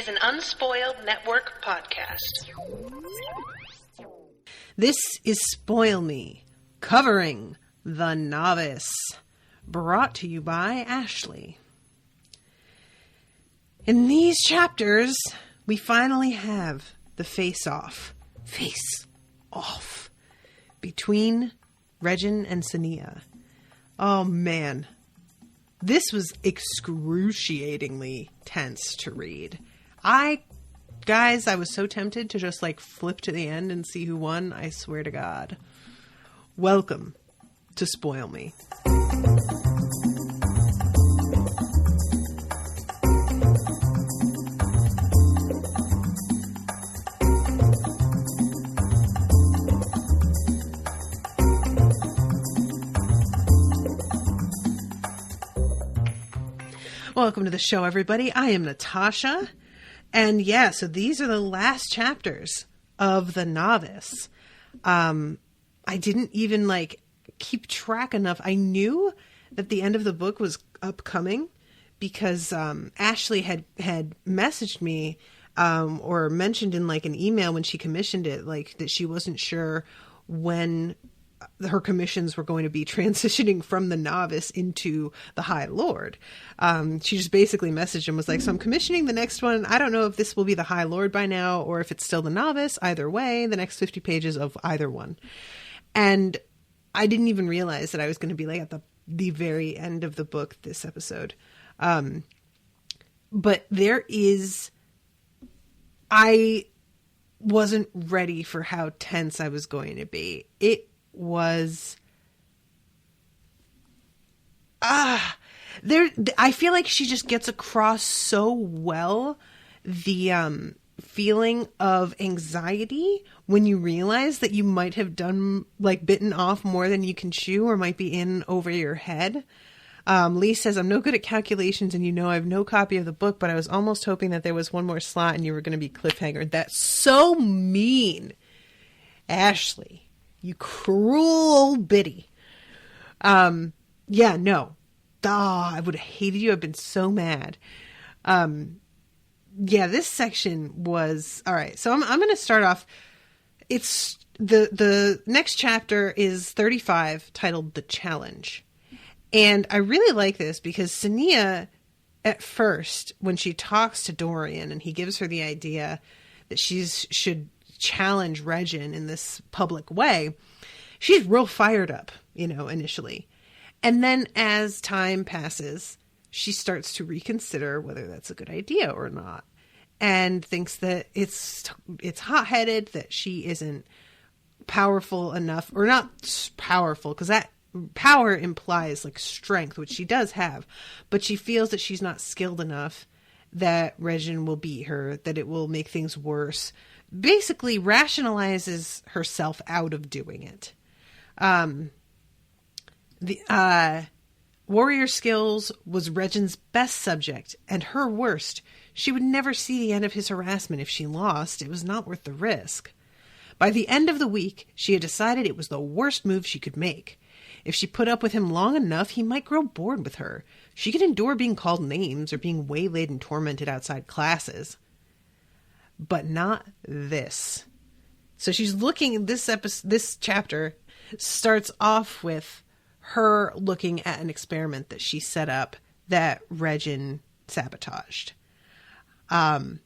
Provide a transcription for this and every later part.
an Unspoiled Network podcast. This is Spoil Me, covering The Novice, brought to you by Ashley. In these chapters, we finally have the face-off between Regin and Sonea. Oh man, this was excruciatingly tense to read. I was so tempted to just flip to the end and see who won. I swear to God. Welcome to Spoil Me. Welcome to the show, everybody. I am Natasha. And yeah, so these are the last chapters of The Novice. I didn't even keep track enough. I knew that the end of the book was upcoming because Ashley had messaged me or mentioned in an email when she commissioned it, that she wasn't sure when her commissions were going to be transitioning from the Novice into the High Lord. She just basically messaged him, was like, so I'm commissioning the next one. I don't know if this will be the High Lord by now or if it's still the Novice. Either way, the next 50 pages of either one. And I didn't even realize that I was going to be at the very end of the book this episode. But I wasn't ready for how tense I was going to be. It was I feel like she just gets across so well the feeling of anxiety when you realize that you might have done bitten off more than you can chew or might be in over your head. Lee says, I'm no good at calculations and I have no copy of the book, but I was almost hoping that there was one more slot and you were going to be cliffhanger. That's so mean, Ashley. You cruel biddy. Yeah, no. I would have hated you. I've been so mad. Yeah, this section was... All right, so I'm going to start off. It's... The next chapter is 35, titled The Challenge. And I really like this because Sonea, at first, when she talks to Dorian and he gives her the idea that she should challenge Regin in this public way, she's real fired up, initially. And then as time passes, she starts to reconsider whether that's a good idea or not, and thinks that it's hot-headed, that she isn't powerful enough, or not powerful, because that power implies strength, which she does have, but she feels that she's not skilled enough, that Regin will beat her, that it will make things worse. Basically rationalizes herself out of doing it. The warrior skills was Regin's best subject and her worst. She would never see the end of his harassment if she lost. It was not worth the risk. By the end of the week, she had decided it was the worst move she could make. If she put up with him long enough, he might grow bored with her. She could endure being called names or being waylaid and tormented outside classes. But not this. So she's looking, this chapter starts off with her looking at an experiment that she set up that Regin sabotaged. As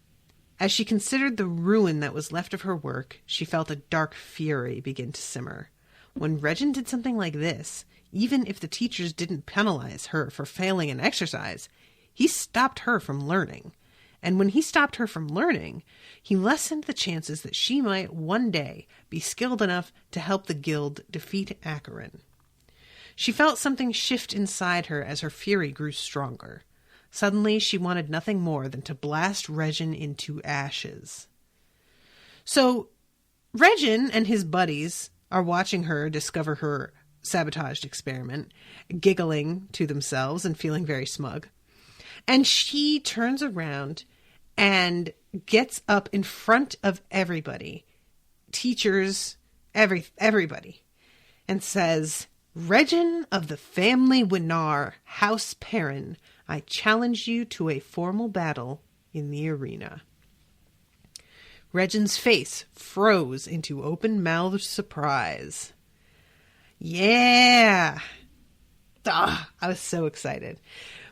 she considered the ruin that was left of her work, she felt a dark fury begin to simmer. When Regin did something like this, even if the teachers didn't penalize her for failing an exercise, he stopped her from learning. And when he stopped her from learning, he lessened the chances that she might one day be skilled enough to help the guild defeat Acheron. She felt something shift inside her as her fury grew stronger. Suddenly, she wanted nothing more than to blast Regin into ashes. So, Regin and his buddies are watching her discover her sabotaged experiment, giggling to themselves and feeling very smug. And she turns around and gets up in front of everybody, teachers, everybody, and says, Regin of the family Winar, House Perrin, I challenge you to a formal battle in the arena. Regin's face froze into open-mouthed surprise. Yeah! I was so excited.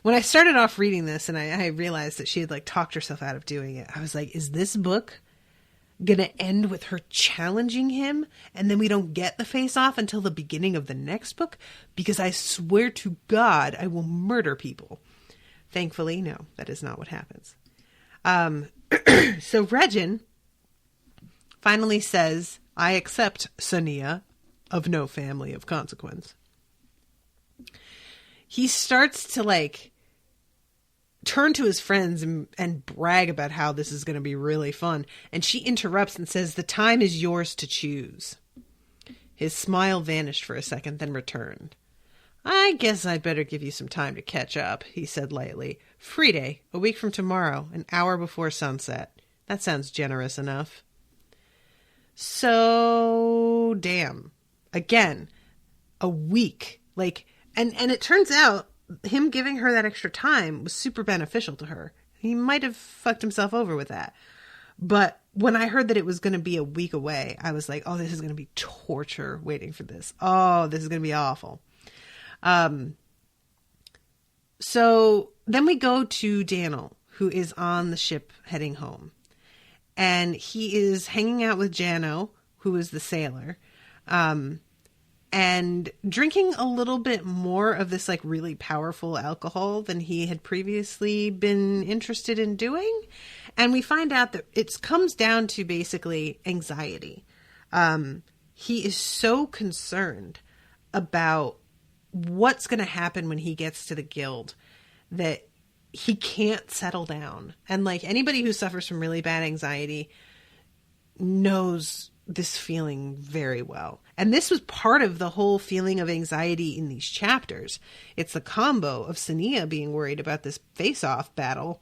When I started off reading this and I realized that she had like talked herself out of doing it, I was like, is this book gonna end with her challenging him and then we don't get the face-off until the beginning of the next book? Because I swear to God, I will murder people. Thankfully, no, that is not what happens. So Regin finally says, I accept Sonea of no family of consequence. He starts to like turn to his friends and brag about how this is going to be really fun. And she interrupts and says, the time is yours to choose. His smile vanished for a second, then returned. I guess I'd better give you some time to catch up, he said lightly. Free day, a week from tomorrow, an hour before sunset. That sounds generous enough. So, damn. Again, a week. Like, and it turns out him giving her that extra time was super beneficial to her. He might have fucked himself over with that. But when I heard that it was going to be a week away, I was like, oh, this is going to be torture waiting for this. Oh, this is going to be awful. So then we go to Daniel, who is on the ship heading home. And he is hanging out with Jano, who is the sailor. And drinking a little bit more of this like really powerful alcohol than he had previously been interested in doing. And we find out that it comes down to basically anxiety. He is so concerned about what's going to happen when he gets to the guild that he can't settle down. And like anybody who suffers from really bad anxiety knows this feeling very well. And this was part of the whole feeling of anxiety in these chapters. It's the combo of Sonea being worried about this face-off battle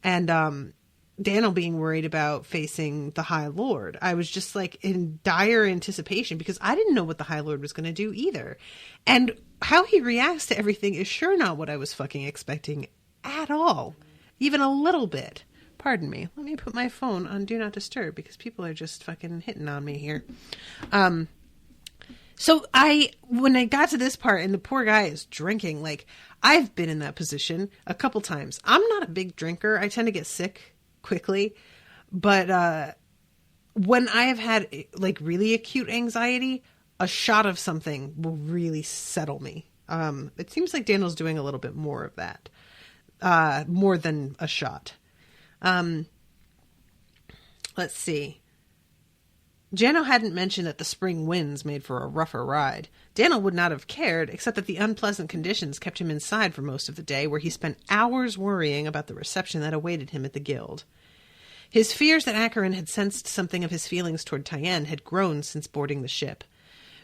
and Daniel being worried about facing the High Lord. I was just like in dire anticipation because I didn't know what the High Lord was going to do either. And how he reacts to everything is sure not what I was fucking expecting at all. Even a little bit. Pardon me. Let me put my phone on Do Not Disturb because people are just fucking hitting on me here. So when I got to this part and the poor guy is drinking, like I've been in that position a couple times. I'm not a big drinker. I tend to get sick quickly. But when I have had like really acute anxiety, a shot of something will really settle me. It seems like Daniel's doing a little bit more of that. More than a shot. Let's see. Jano hadn't mentioned that the spring winds made for a rougher ride. Daniel would not have cared, except that the unpleasant conditions kept him inside for most of the day, where he spent hours worrying about the reception that awaited him at the guild. His fears that Acheron had sensed something of his feelings toward Tyen had grown since boarding the ship.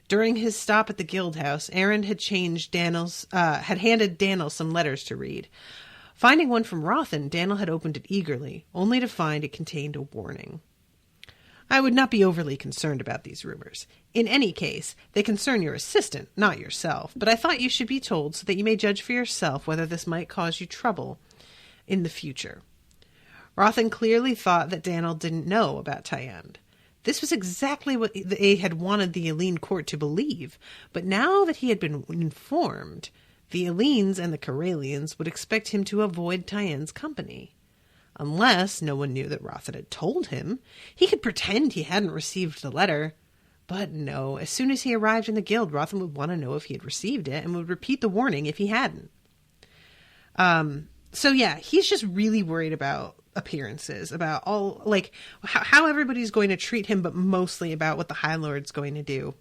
During his stop at the guild house, Aaron had handed Daniel some letters to read. Finding one from Rothan, Daniel had opened it eagerly, only to find it contained a warning. I would not be overly concerned about these rumors. In any case, they concern your assistant, not yourself, but I thought you should be told so that you may judge for yourself whether this might cause you trouble in the future. Rothan clearly thought that Daniel didn't know about Tyen. This was exactly what they had wanted the Elene court to believe, but now that he had been informed, the Elenes and the Karelians would expect him to avoid Tyen's company. Unless no one knew that Rothan had told him, he could pretend he hadn't received the letter. But no, as soon as he arrived in the guild, Rothan would want to know if he had received it and would repeat the warning if he hadn't. So yeah, he's just really worried about appearances, about all, like, how everybody's going to treat him, but mostly about what the High Lord's going to do.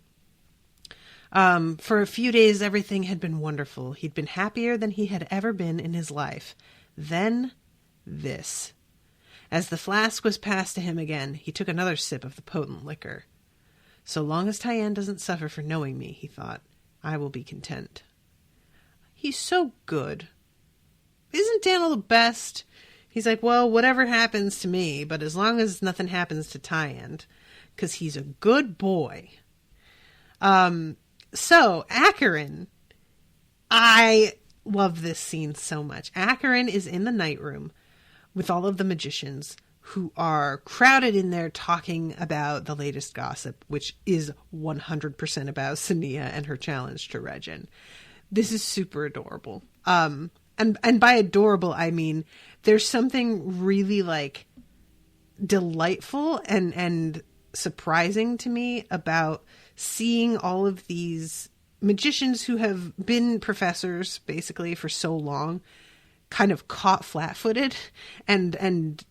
For a few days, everything had been wonderful. He'd been happier than he had ever been in his life. Then, this. As the flask was passed to him again, he took another sip of the potent liquor. So long as Tyen doesn't suffer for knowing me, he thought, I will be content. He's so good. Isn't Daniel the best? He's like, well, whatever happens to me, but as long as nothing happens to Tyen, because he's a good boy. So, Acheron, I love this scene so much. Acheron is in the night room with all of the magicians, who are crowded in there talking about the latest gossip, which is 100% about Sonea and her challenge to Regin. This is super adorable. And by adorable, I mean there's something really like delightful and surprising to me about seeing all of these magicians who have been professors basically for so long kind of caught flat-footed and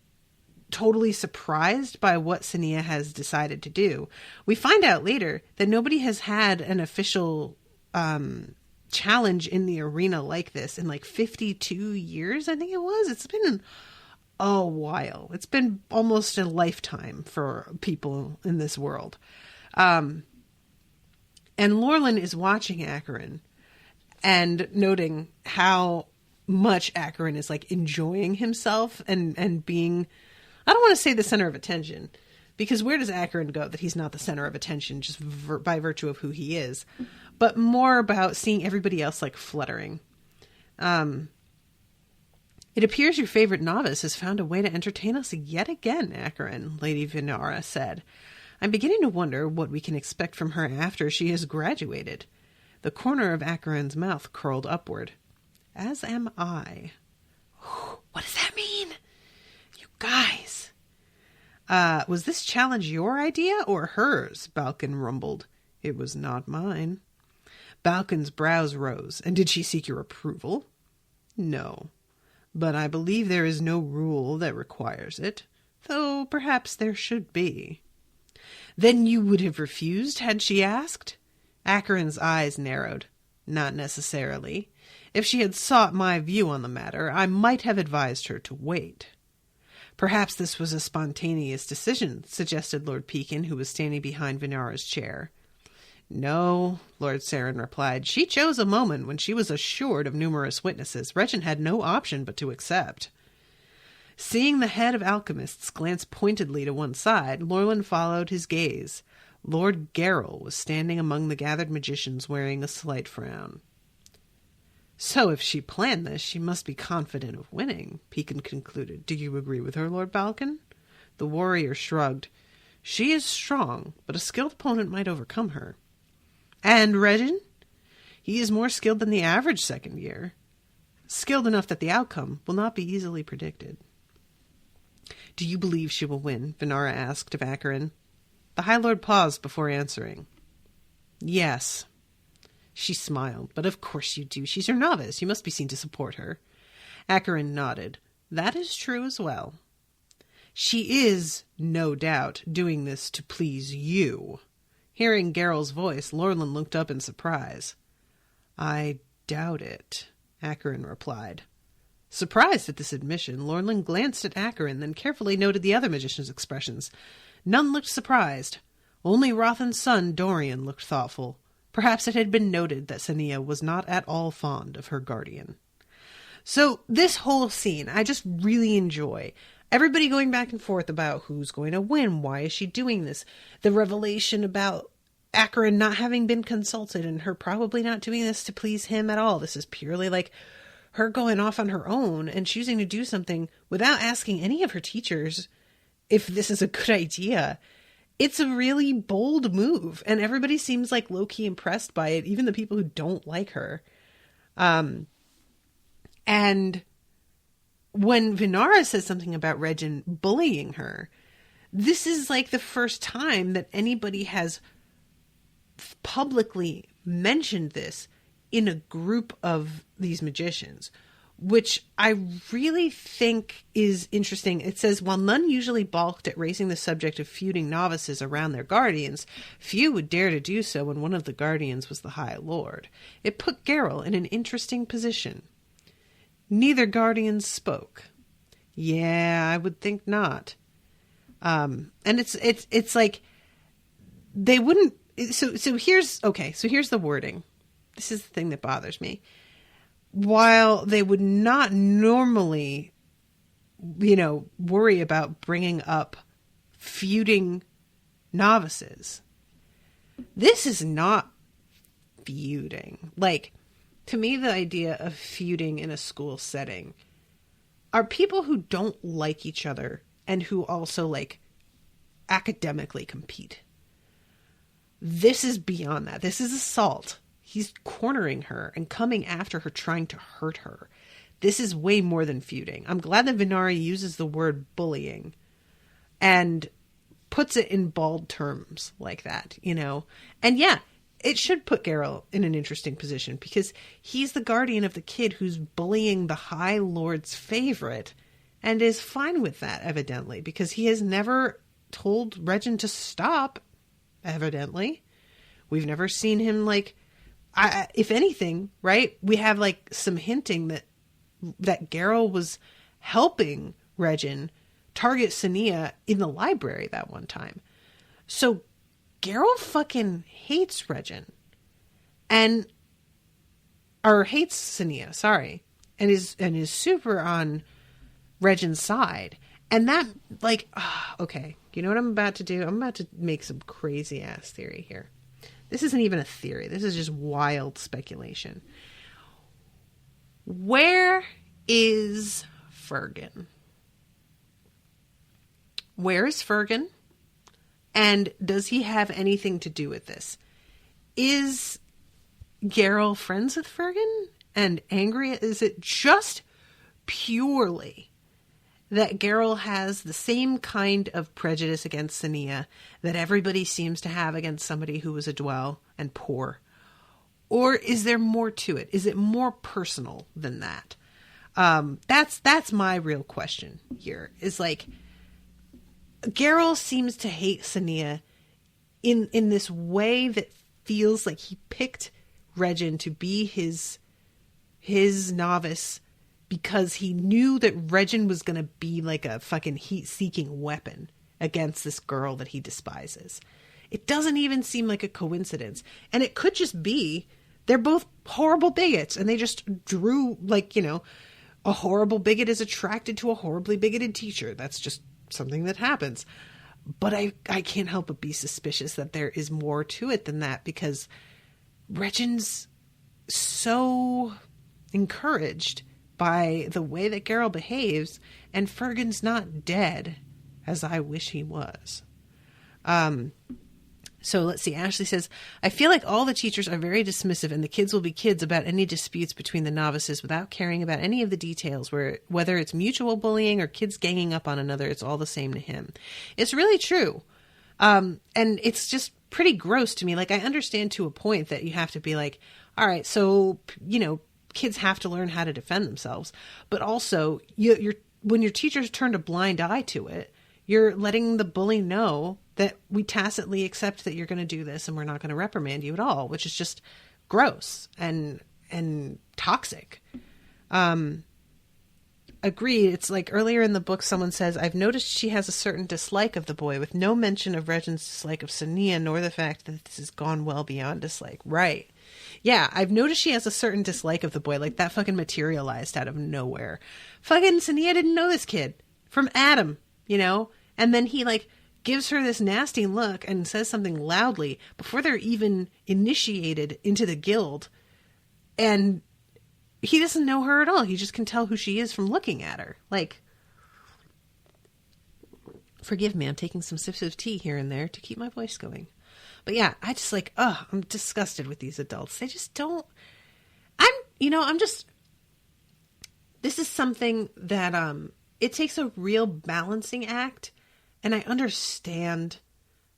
totally surprised by what Sonea has decided to do. We find out later that nobody has had an official challenge in the arena like this in like 52 years, I think it was. It's been a while. It's been almost a lifetime for people in this world. And Lorelin is watching Acheron and noting how much Acheron is like enjoying himself and being, I don't want to say the center of attention, because where does Acheron go that he's not the center of attention just by virtue of who he is, but more about seeing everybody else like fluttering. It appears your favorite novice has found a way to entertain us yet again, Acheron, Lady Vinara said. I'm beginning to wonder what we can expect from her after she has graduated. The corner of Acheron's mouth curled upward. As am I. What does that mean? You guys. Was this challenge your idea or hers? Balkan rumbled. It was not mine. Balkan's brows rose. And did she seek your approval? No. But I believe there is no rule that requires it, though perhaps there should be. Then you would have refused had she asked? Acheron's eyes narrowed. Not necessarily. If she had sought my view on the matter, I might have advised her to wait. Perhaps this was a spontaneous decision, suggested Lord Pekin, who was standing behind Vinara's chair. No, Lord Saren replied. She chose a moment when she was assured of numerous witnesses. Regin had no option but to accept. Seeing the head of alchemists glance pointedly to one side, Lorelin followed his gaze. Lord Garrel was standing among the gathered magicians wearing a slight frown. So if she planned this, she must be confident of winning, Pekin concluded. Do you agree with her, Lord Balkan? The warrior shrugged. She is strong, but a skilled opponent might overcome her. And Regin? He is more skilled than the average second year. Skilled enough that the outcome will not be easily predicted. Do you believe she will win? Vinara asked of Acheron. The High Lord paused before answering. Yes. She smiled. But of course you do. She's your novice. You must be seen to support her. Acheron nodded. That is true as well. She is, no doubt, doing this to please you. Hearing Garrel's voice, Lorelin looked up in surprise. I doubt it, Acheron replied. Surprised at this admission, Lorelin glanced at Acheron, then carefully noted the other magician's expressions. None looked surprised. Only Rothan's son, Dorian, looked thoughtful. Perhaps it had been noted that Sonea was not at all fond of her guardian. So this whole scene, I just really enjoy. Everybody going back and forth about who's going to win, why is she doing this, the revelation about Acheron not having been consulted and her probably not doing this to please him at all. This is purely like her going off on her own and choosing to do something without asking any of her teachers if this is a good idea. It's a really bold move, and everybody seems like low-key impressed by it, even the people who don't like her. And when Vinara says something about Regin bullying her, this is like the first time that anybody has publicly mentioned this in a group of these magicians, which I really think is interesting. It says, while none usually balked at raising the subject of feuding novices around their guardians, few would dare to do so when one of the guardians was the High Lord. It put Garrel in an interesting position. Neither guardian spoke. Yeah, I would think not. And it's like they wouldn't. So here's the wording. This is the thing that bothers me. While they would not normally, worry about bringing up feuding novices, this is not feuding. Like, to me, the idea of feuding in a school setting are people who don't like each other and who also like academically compete. This is beyond that. This is assault. He's cornering her and coming after her, trying to hurt her. This is way more than feuding. I'm glad that Venari uses the word bullying and puts it in bald terms like that, you know? And yeah, it should put Geralt in an interesting position because he's the guardian of the kid who's bullying the High Lord's favorite and is fine with that, evidently, because he has never told Regin to stop, evidently. We've never seen him, like, if anything, right? We have, like, some hinting that Geralt was helping Regin target Sonea in the library that one time. So Geralt fucking hates Regin or hates Sonea, sorry, and is super on Regin's side. And that, like, okay, you know what I'm about to do? I'm about to make some crazy ass theory here. This isn't even a theory. This is just wild speculation. Where is Fergan? Where is Fergan? And does he have anything to do with this? Is Geralt friends with Fergan and angry? Is it just purely that Geralt has the same kind of prejudice against Sonea that everybody seems to have against somebody who was a dwell and poor? Or is there more to it? Is it more personal than that? That's my real question here. Is like, Geralt seems to hate Sonea in this way that feels like he picked Regin to be his novice because he knew that Regin was going to be like a fucking heat-seeking weapon against this girl that he despises. It doesn't even seem like a coincidence. And it could just be they're both horrible bigots and they just drew, like, you know, a horrible bigot is attracted to a horribly bigoted teacher. That's just something that happens. But I can't help but be suspicious that there is more to it than that, because Regin's so encouraged by the way that Geralt behaves, and Fergan's not dead, as I wish he was. So let's see. Ashley says, I feel like all the teachers are very dismissive and the kids will be kids about any disputes between the novices without caring about any of the details, whether it's mutual bullying or kids ganging up on another, it's all the same to him. It's really true. And it's just pretty gross to me. Like, I understand to a point that you have to be like, all right, so, you know, kids have to learn how to defend themselves. But also, when your teachers turn a blind eye to it, you're letting the bully know that we tacitly accept that you're going to do this and we're not going to reprimand you at all, which is just gross and toxic. Agreed. It's like earlier in the book, someone says, I've noticed she has a certain dislike of the boy with no mention of Regin's dislike of Sonea, nor the fact that this has gone well beyond dislike. Right. Yeah, I've noticed she has a certain dislike of the boy. Like, that fucking materialized out of nowhere. Fucking Sonea didn't know this kid from Adam, you know? And then he, like, gives her this nasty look and says something loudly before they're even initiated into the guild. And he doesn't know her at all. He just can tell who she is from looking at her. Like, forgive me, I'm taking some sips of tea here and there to keep my voice going. But yeah, I just like, I'm disgusted with these adults. They just don't, this is something that, it takes a real balancing act. And I understand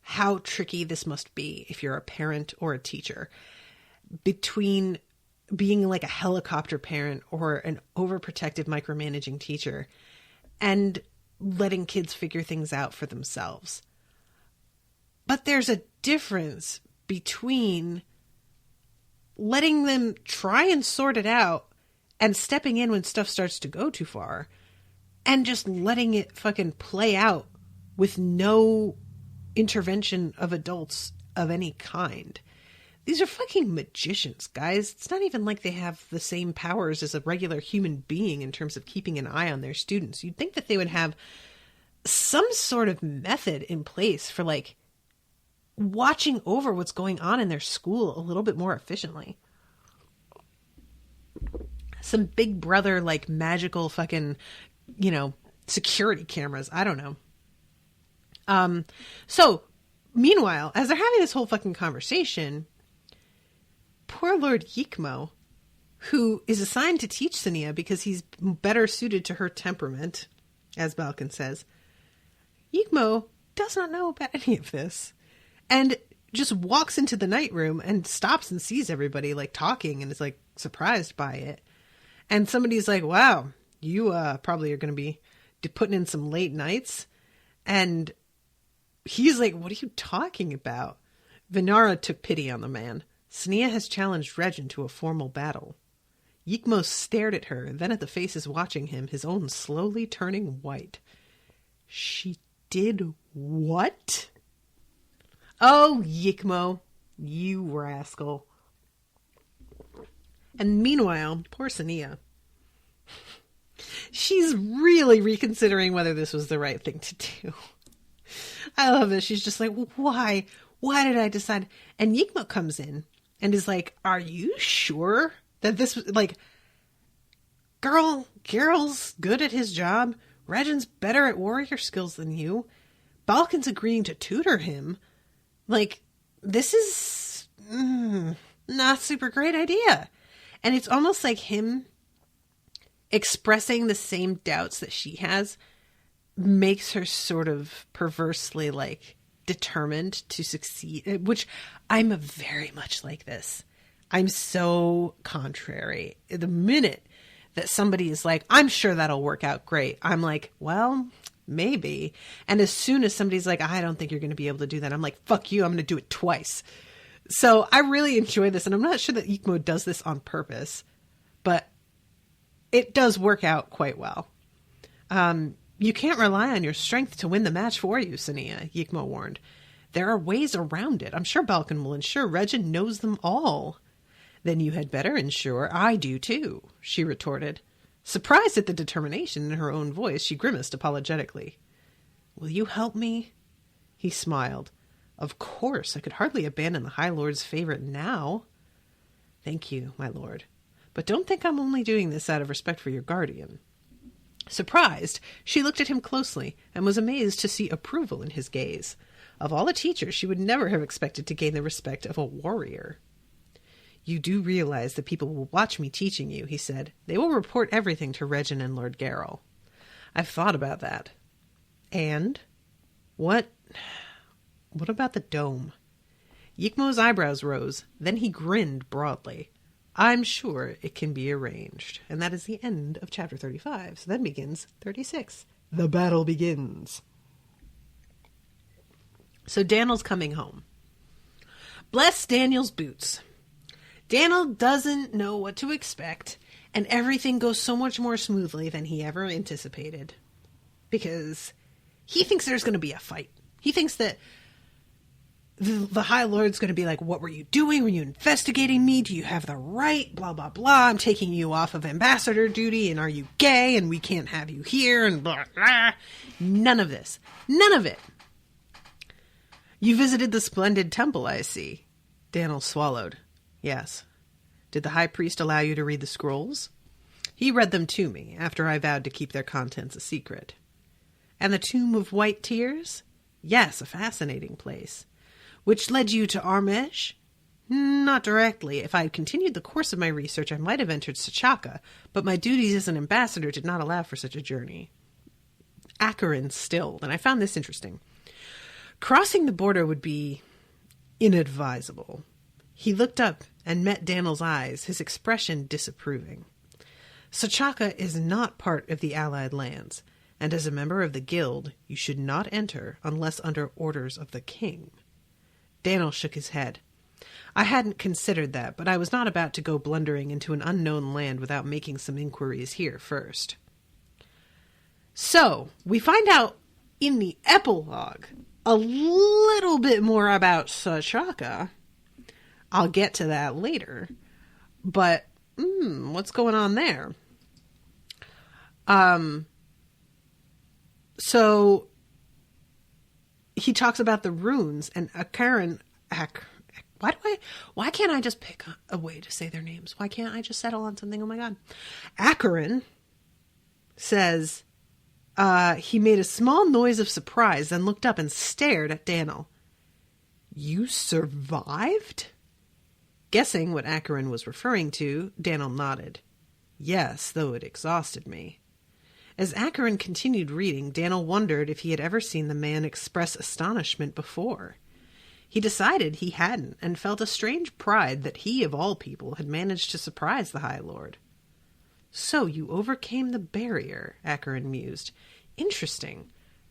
how tricky this must be if you're a parent or a teacher, between being like a helicopter parent or an overprotective micromanaging teacher and letting kids figure things out for themselves. But there's a difference between letting them try and sort it out and stepping in when stuff starts to go too far and just letting it fucking play out with no intervention of adults of any kind. These are fucking magicians, guys. It's not even like they have the same powers as a regular human being in terms of keeping an eye on their students. You'd think that they would have some sort of method in place for, like, watching over what's going on in their school a little bit more efficiently. Some big brother, like, magical fucking, security cameras. I don't know. So meanwhile, as they're having this whole fucking conversation, poor Lord Yikmo, who is assigned to teach Sonea because he's better suited to her temperament, as Balkan says, Yikmo does not know about any of this and just walks into the night room and stops and sees everybody like talking and is like surprised by it. And somebody's like, wow, you probably are going to be putting in some late nights. And he's like, what are you talking about? Venara took pity on the man. Sonea has challenged Regin to a formal battle. Yikmo stared at her, then at the faces watching him, his own slowly turning white. She did what? Oh, Yikmo, you rascal. And meanwhile, poor Sonea. She's really reconsidering whether this was the right thing to do. I love it. She's just like, well, why? Why did I decide? And Yikmo comes in and is like, are you sure that this was like, Geralt's good at his job. Regin's better at warrior skills than you. Balkan's agreeing to tutor him. Like, this is not a super great idea. And it's almost like him expressing the same doubts that she has makes her sort of perversely like determined to succeed, which I'm very much like this. I'm so contrary. The minute that somebody is like, I'm sure that'll work out great, I'm like, well, maybe. And as soon as somebody's like, I don't think you're going to be able to do that, I'm like, fuck you, I'm going to do it twice. So I really enjoy this, and I'm not sure that Yikmo does this on purpose, but it does work out quite well. You can't rely on your strength to win the match for you, Sonea, Yikmo warned. There are ways around it. I'm sure Balkan will ensure Regin knows them all. Then you had better ensure I do too, she retorted. Surprised at the determination in her own voice, she grimaced apologetically. Will you help me? He smiled. Of course, I could hardly abandon the High Lord's favorite now. Thank you, my lord. But don't think I'm only doing this out of respect for your guardian. Surprised, she looked at him closely and was amazed to see approval in his gaze. Of all the teachers, she would never have expected to gain the respect of a warrior. You do realize that people will watch me teaching you, he said. They will report everything to Regin and Lord Geralt. I've thought about that. And? What about the dome? Yikmo's eyebrows rose. Then he grinned broadly. I'm sure it can be arranged. And that is the end of chapter 35. So then begins 36. The battle begins. So Daniel's coming home. Bless Daniel's boots. Daniel doesn't know what to expect, and everything goes so much more smoothly than he ever anticipated. Because he thinks there's going to be a fight. He thinks that the High Lord's going to be like, what were you doing? Were you investigating me? Do you have the right? Blah, blah, blah. I'm taking you off of ambassador duty, and are you gay? And we can't have you here, and blah, blah. None of this. None of it. You visited the splendid temple, I see. Daniel swallowed. Yes. Did the high priest allow you to read the scrolls? He read them to me, after I vowed to keep their contents a secret. And the Tomb of White Tears? Yes, a fascinating place. Which led you to Armesh? Not directly. If I had continued the course of my research, I might have entered Sachaka, but my duties as an ambassador did not allow for such a journey. Acheron stilled, and I found this interesting. Crossing the border would be inadvisable. He looked up and met Daniel's eyes, his expression disapproving. Sachaka is not part of the Allied lands, and as a member of the guild, you should not enter unless under orders of the king. Daniel shook his head. I hadn't considered that, but I was not about to go blundering into an unknown land without making some inquiries here first. So, we find out in the epilogue a little bit more about Sachaka. I'll get to that later. But, what's going on there? So, he talks about the runes, and Acheron... Why can't I just pick a way to say their names? Why can't I just settle on something? Oh my god. Acheron says, He made a small noise of surprise, then looked up and stared at Daniel. You survived? Guessing what Acheron was referring to, Daniel nodded. Yes, though it exhausted me. As Acheron continued reading, Daniel wondered if he had ever seen the man express astonishment before. He decided he hadn't, and felt a strange pride that he, of all people, had managed to surprise the High Lord. So you overcame the barrier, Acheron mused. Interesting.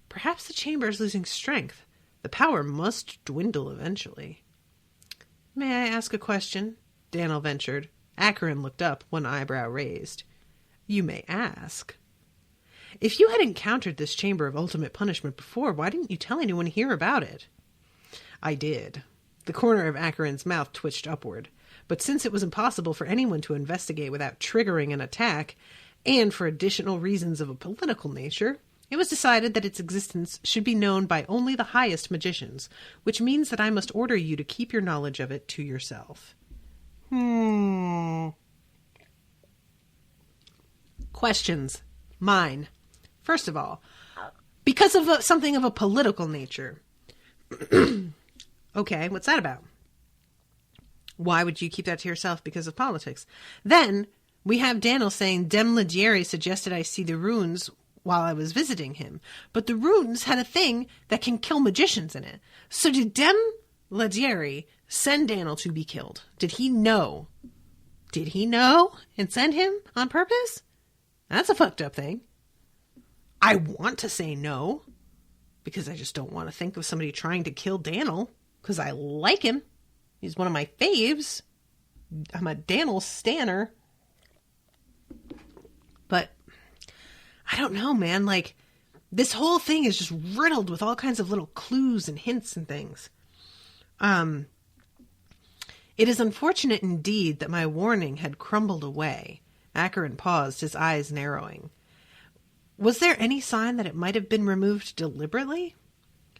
Perhaps the chamber is losing strength. The power must dwindle eventually. May I ask a question? Daniel ventured. Acheron looked up, one eyebrow raised. You may ask. If you had encountered this chamber of ultimate punishment before, why didn't you tell anyone here about it? I did. The corner of Acheron's mouth twitched upward. But since it was impossible for anyone to investigate without triggering an attack, and for additional reasons of a political nature, it was decided that its existence should be known by only the highest magicians, which means that I must order you to keep your knowledge of it to yourself. Questions. Mine. First of all, because of something of a political nature. Okay, what's that about? Why would you keep that to yourself because of politics? Then, we have Daniel saying Dem Ledieri suggested I see the runes while I was visiting him. But the runes had a thing that can kill magicians in it. So did Dem Ledieri send Daniel to be killed? Did he know? Did he know and send him on purpose? That's a fucked up thing. I want to say no, because I just don't want to think of somebody trying to kill Daniel, because I like him. He's one of my faves. I'm a Daniel stanner. But I don't know, man. Like, this whole thing is just riddled with all kinds of little clues and hints and things. It is unfortunate indeed that my warning had crumbled away. Acheron paused, his eyes narrowing. Was there any sign that it might have been removed deliberately?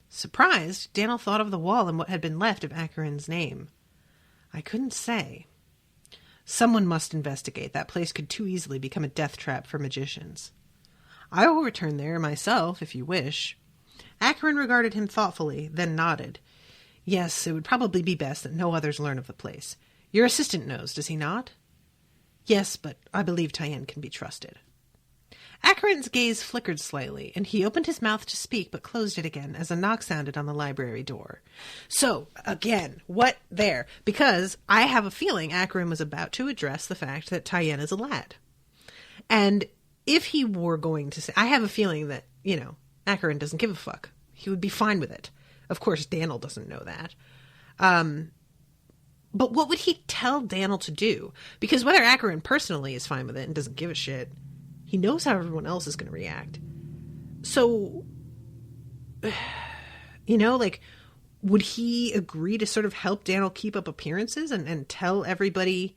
Surprised, Daniel thought of the wall and what had been left of Acheron's name. I couldn't say. Someone must investigate. That place could too easily become a death trap for magicians. I will return there myself, if you wish. Acheron regarded him thoughtfully, then nodded. Yes, it would probably be best that no others learn of the place. Your assistant knows, does he not? Yes, but I believe Tyann can be trusted. Acheron's gaze flickered slightly, and he opened his mouth to speak, but closed it again as a knock sounded on the library door. So, again, what there? Because I have a feeling Acheron was about to address the fact that Tyann is a lad. And if he were going to say... I have a feeling that, Acheron doesn't give a fuck. He would be fine with it. Of course, Daniel doesn't know that. But what would he tell Daniel to do? Because whether Acheron personally is fine with it and doesn't give a shit... He knows how everyone else is going to react. So, would he agree to sort of help Daniel keep up appearances and tell everybody,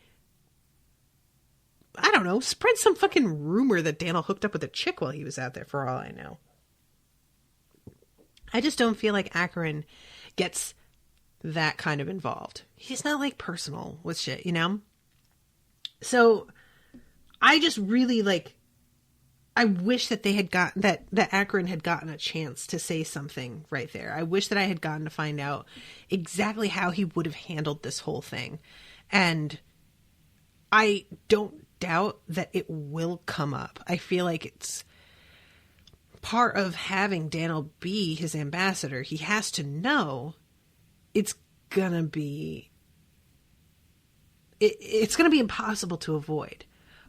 I don't know, spread some fucking rumor that Daniel hooked up with a chick while he was out there, for all I know. I just don't feel like Acheron gets that kind of involved. He's not, personal with shit, So, I just really, I wish that they had gotten that Acheron had gotten a chance to say something right there. I wish that I had gotten to find out exactly how he would have handled this whole thing. And I don't doubt that it will come up. I feel like it's part of having Daniel be his ambassador. He has to know it's gonna be impossible to avoid.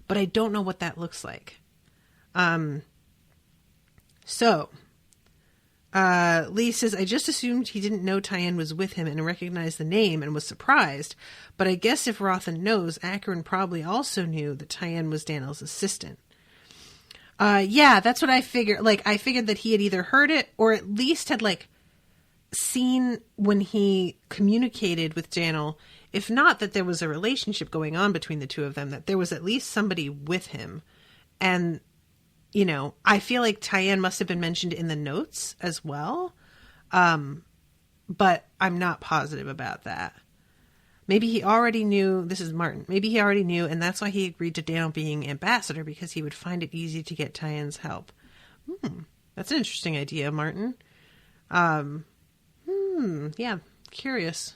But I don't know what that looks like. Lee says, I just assumed he didn't know Tyann was with him and recognized the name and was surprised. But I guess if Rothan knows, Acheron probably also knew that Tyann was Daniel's assistant. Yeah, that's what I figured. I figured that he had either heard it or at least had, seen when he communicated with Daniel, if not that there was a relationship going on between the two of them, that there was at least somebody with him. And I feel like Tyann must have been mentioned in the notes as well. But I'm not positive about that. Maybe he already knew, this is Martin, maybe he already knew, and that's why he agreed to Daniel being ambassador, because he would find it easy to get Tyann's help. That's an interesting idea, Martin. Yeah, curious.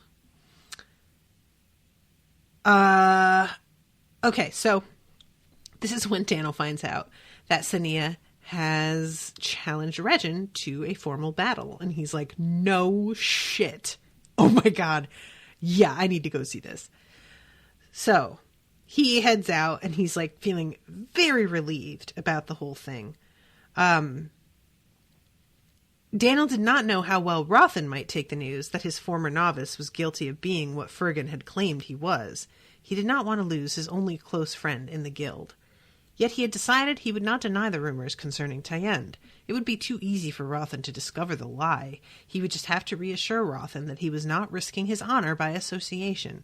Okay, so this is when Daniel finds out that Sonea has challenged Regin to a formal battle. And he's like, no shit. Oh my God. Yeah, I need to go see this. So he heads out and he's like feeling very relieved about the whole thing. Daniel did not know how well Rothan might take the news that his former novice was guilty of being what Fergan had claimed he was. He did not want to lose his only close friend in the guild. Yet he had decided he would not deny the rumors concerning Tyend. It would be too easy for Rothan to discover the lie. He would just have to reassure Rothan that he was not risking his honor by association.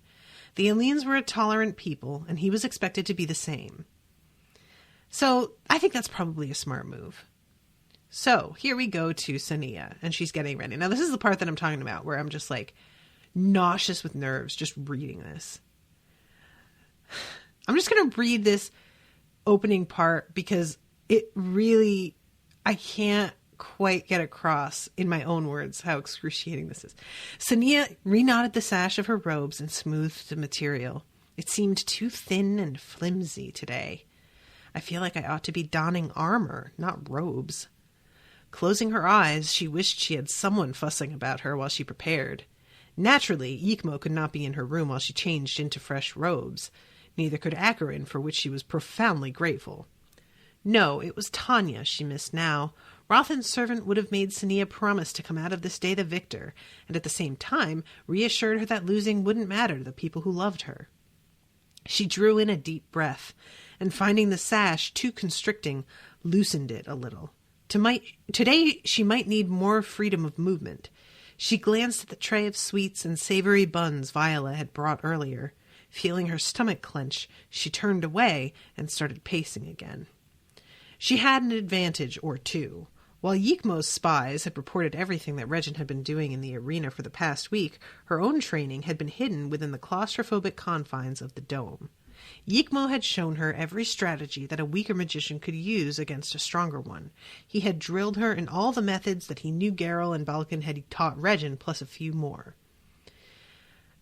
The aliens were a tolerant people, and he was expected to be the same. So I think that's probably a smart move. So here we go to Sonea, and she's getting ready. Now this is the part that I'm talking about, where I'm just like nauseous with nerves just reading this. I'm just going to read this opening part because it really, I can't quite get across in my own words how excruciating this is. Sonea reknotted the sash of her robes and smoothed the material. It seemed too thin and flimsy today. I feel like I ought to be donning armor, not robes. Closing her eyes, she wished she had someone fussing about her while she prepared. Naturally, Yikmo could not be in her room while she changed into fresh robes. Neither could Akarin, for which she was profoundly grateful. No, it was Tanya she missed now. Rothan's servant would have made Sonea promise to come out of this day the victor, and at the same time reassured her that losing wouldn't matter to the people who loved her. She drew in a deep breath, and finding the sash too constricting, loosened it a little. Today she might need more freedom of movement. She glanced at the tray of sweets and savory buns Viola had brought earlier. Feeling her stomach clench, she turned away and started pacing again. She had an advantage or two. While Yikmo's spies had reported everything that Regin had been doing in the arena for the past week, her own training had been hidden within the claustrophobic confines of the dome. Yikmo had shown her every strategy that a weaker magician could use against a stronger one. He had drilled her in all the methods that he knew Geralt and Balkan had taught Regin, plus a few more.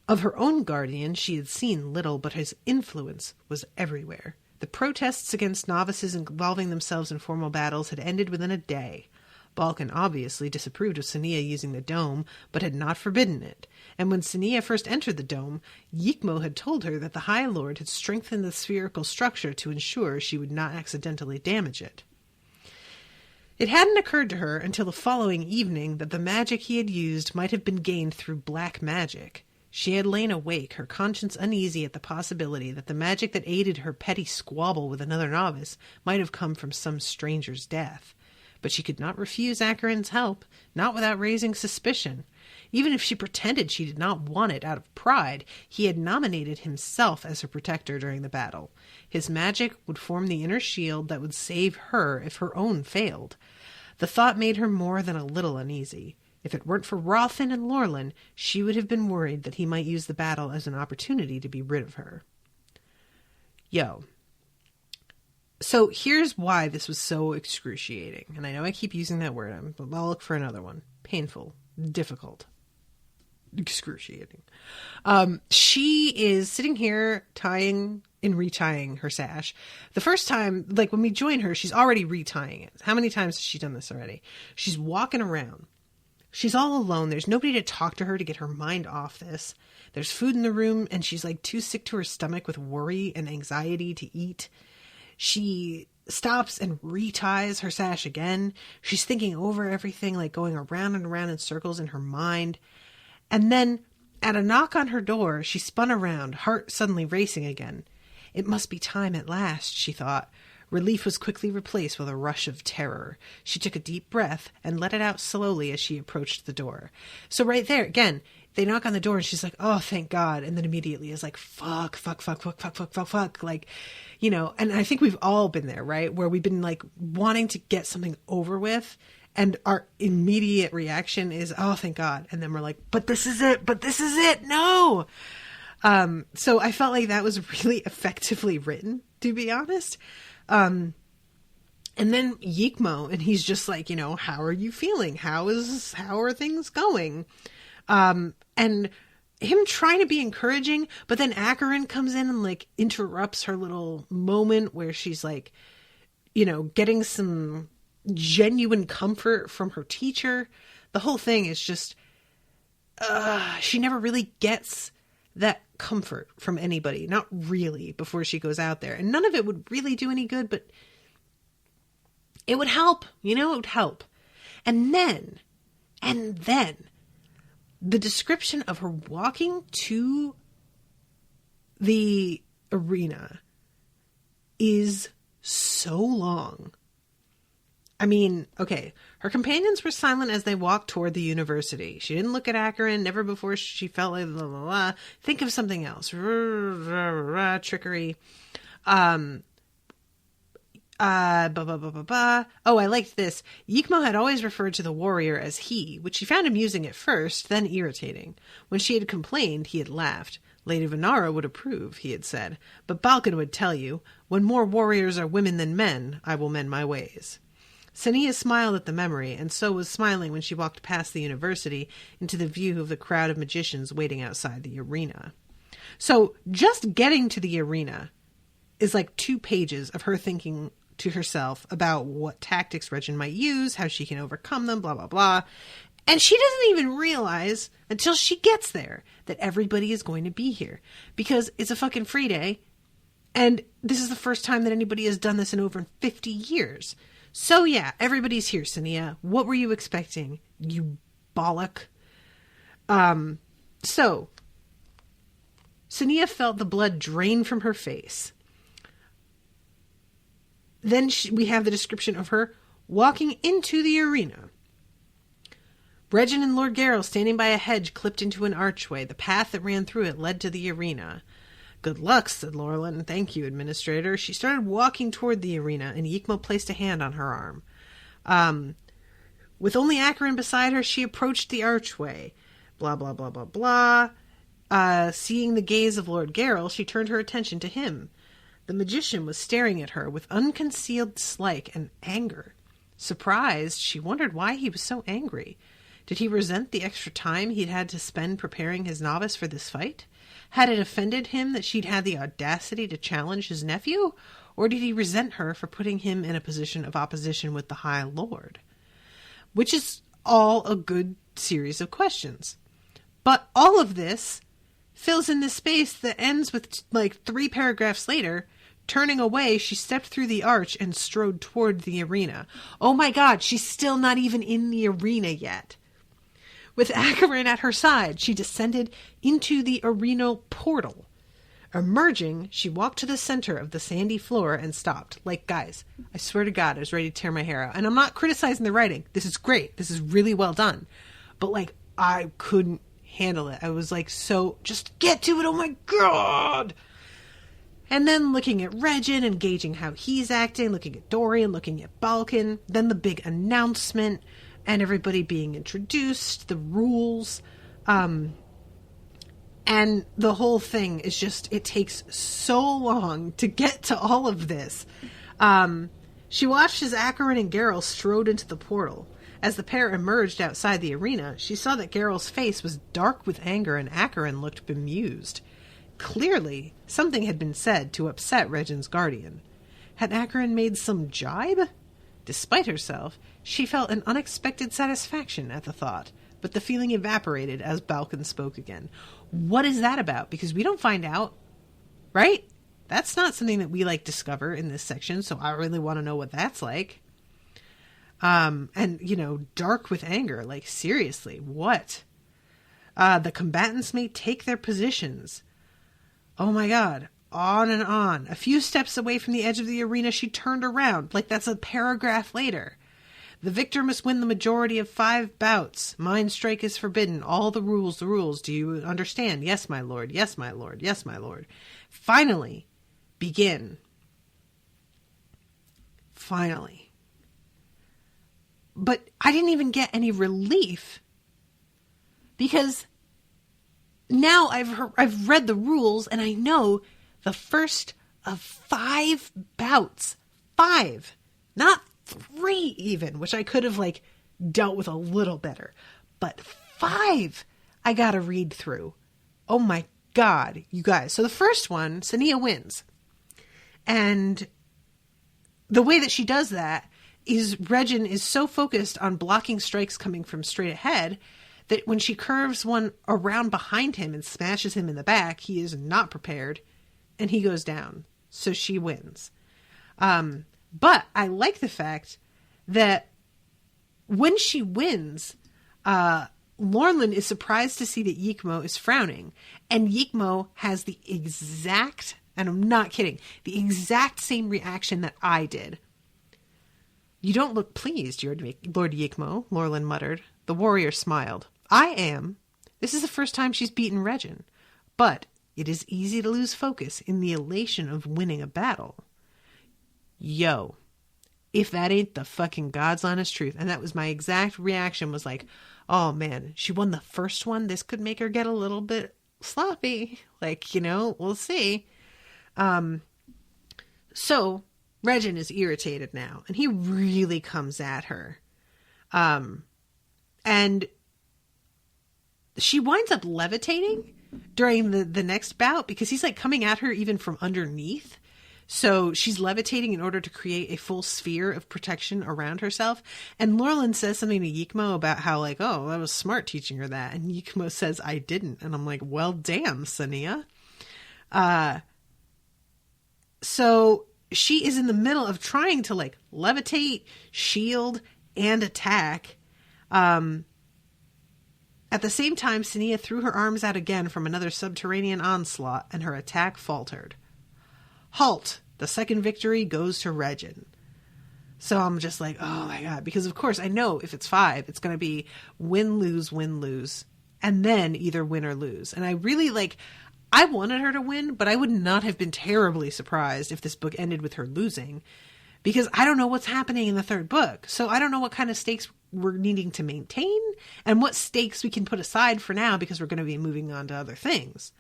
Of her own guardian she had seen little, but his influence was everywhere. The protests against novices involving themselves in formal battles had ended within a day. Balkan obviously disapproved of Sonea using the dome, but had not forbidden it. And when Sonea first entered the dome, Yikmo had told her that the High Lord had strengthened the spherical structure to ensure she would not accidentally damage it. It hadn't occurred to her until the following evening that the magic he had used might have been gained through black magic. She had lain awake, her conscience uneasy at the possibility that the magic that aided her petty squabble with another novice might have come from some stranger's death. But she could not refuse Akarin's help, not without raising suspicion. Even if she pretended she did not want it out of pride, he had nominated himself as her protector during the battle. His magic would form the inner shield that would save her if her own failed. The thought made her more than a little uneasy. If it weren't for Rothan and Lorlin, she would have been worried that he might use the battle as an opportunity to be rid of her. So here's why this was so excruciating. And I know I keep using that word, but I'll look for another one. Painful, difficult, excruciating. She is sitting here tying and retying her sash. The first time, like when we join her, she's already retying it. How many times has she done this already? She's walking around. She's all alone. There's nobody to talk to her to get her mind off this. There's food in the room, and she's like too sick to her stomach with worry and anxiety to eat. She stops and reties her sash again. She's thinking over everything, like going around and around in circles in her mind. And then, at a knock on her door, she spun around, heart suddenly racing again. It must be time at last, she thought. Relief was quickly replaced with a rush of terror. She took a deep breath and let it out slowly as she approached the door. So right there, again, they knock on the door and she's like, oh, thank God. And then immediately is like, fuck. Like, you know, and I think we've all been there, right? Where we've been like wanting to get something over with. And our immediate reaction is, oh, thank God. And then we're like, but this is it. No. So I felt like that was really effectively written, to be honest. And then Yikmo, and he's just like, how are you feeling? How are things going? And him trying to be encouraging, but then Acheron comes in and like interrupts her little moment where she's like, getting some genuine comfort from her teacher. The whole thing is just, she never really gets that comfort from anybody. Not really, before she goes out there. And none of it would really do any good, but it would help. It would help. And then, the description of her walking to the arena is so long. I mean, okay, her companions were silent as they walked toward the university. She didn't look at Acheron. Never before she felt like, blah, blah, blah. Think of something else. Trickery. Oh, I liked this. Yikmo had always referred to the warrior as he, which she found amusing at first, then irritating. When she had complained, he had laughed. Lady Venara would approve, he had said, but Balkan would tell you, when more warriors are women than men, I will mend my ways. Sonea smiled at the memory, and so was smiling when she walked past the university into the view of the crowd of magicians waiting outside the arena. So, just getting to the arena is like 2 pages of her thinking to herself about what tactics Regin might use, how she can overcome them, blah, blah, blah. And she doesn't even realize until she gets there that everybody is going to be here. Because it's a fucking free day, and this is the first time that anybody has done this in over 50 years. So yeah, everybody's here, Sonea. What were you expecting, you bollock? So, Sonea felt the blood drain from her face. Then we have the description of her walking into the arena. Regin and Lord Garrel standing by a hedge clipped into an archway. The path that ran through it led to the arena. Good luck, said Laurelin. Thank you, Administrator. She started walking toward the arena, and Yikmo placed a hand on her arm. With only Acheron beside her, she approached the archway. Blah, blah, blah, blah, blah. Seeing the gaze of Lord Garrel, she turned her attention to him. The magician was staring at her with unconcealed dislike and anger. Surprised, she wondered why he was so angry. Did he resent the extra time he'd had to spend preparing his novice for this fight? Had it offended him that she'd had the audacity to challenge his nephew? Or did he resent her for putting him in a position of opposition with the High Lord? Which is all a good series of questions. But all of this fills in this space that ends with, like, 3 paragraphs later. Turning away, she stepped through the arch and strode toward the arena. Oh my god, she's still not even in the arena yet. With Acheron at her side, she descended into the arena portal. Emerging, she walked to the center of the sandy floor and stopped. Like, guys, I swear to God, I was ready to tear my hair out. And I'm not criticizing the writing. This is great. This is really well done. But, like, I couldn't handle it. I was like, so, just get to it. Oh my God. And then looking at Regin and gauging how he's acting, looking at Dorian, looking at Balkan, then the big announcement, and everybody being introduced, the rules, and the whole thing is just, it takes so long to get to all of this. She watched as Acheron and Garrel strode into the portal. As the pair emerged outside the arena, she saw that Garrel's face was dark with anger and Acheron looked bemused. Clearly, something had been said to upset Regin's guardian. Had Acheron made some jibe? Despite herself, she felt an unexpected satisfaction at the thought, but the feeling evaporated as Balkan spoke again. What is that about? Because we don't find out, right? That's not something that we, like, discover in this section, so I really want to know what that's like. And, you know, dark with anger, like, seriously, what? The combatants may take their positions. Oh my God, on and on. A few steps away from the edge of the arena, she turned around, like that's a paragraph later. The victor must win the majority of 5 bouts. Mind strike is forbidden. All the rules, the rules. Do you understand? Yes, my lord. Yes, my lord. Yes, my lord. Finally, begin. Finally. But I didn't even get any relief because now I've read the rules and I know the first of 5 bouts, 5, Not 3 even, which I could have like dealt with a little better. But 5 I gotta read through. Oh my God, you guys. So the first one, Sonea wins. And the way that she does that is Regin is so focused on blocking strikes coming from straight ahead that when she curves one around behind him and smashes him in the back, he is not prepared and he goes down. So she wins. But I like the fact that when she wins, Lorlin is surprised to see that Yikmo is frowning. And Yikmo has the exact, and I'm not kidding, the exact same reaction that I did. "You don't look pleased, Lord Yikmo," Lorlin muttered. The warrior smiled. "I am. This is the first time she's beaten Regin. But it is easy to lose focus in the elation of winning a battle." Yo, if that ain't the fucking God's honest truth. And that was my exact reaction, was like, oh man, she won the first one. This could make her get a little bit sloppy. Like, we'll see. So Regin is irritated now, and he really comes at her. And she winds up levitating during the next bout because he's like coming at her even from underneath. So she's levitating in order to create a full sphere of protection around herself. And Lorlin says something to Yikmo about how like, oh, that was smart teaching her that. And Yikmo says, I didn't. And I'm like, well, damn, Sonea. So she is in the middle of trying to like levitate, shield, and attack. At the same time, Sonea threw her arms out again from another subterranean onslaught, and her attack faltered. Halt! The second victory goes to Regin. So I'm just like, oh my God. Because of course I know if it's 5, it's going to be win, lose, and then either win or lose. And I really I wanted her to win, but I would not have been terribly surprised if this book ended with her losing. Because I don't know what's happening in the 3rd book. So I don't know what kind of stakes we're needing to maintain and what stakes we can put aside for now because we're going to be moving on to other things.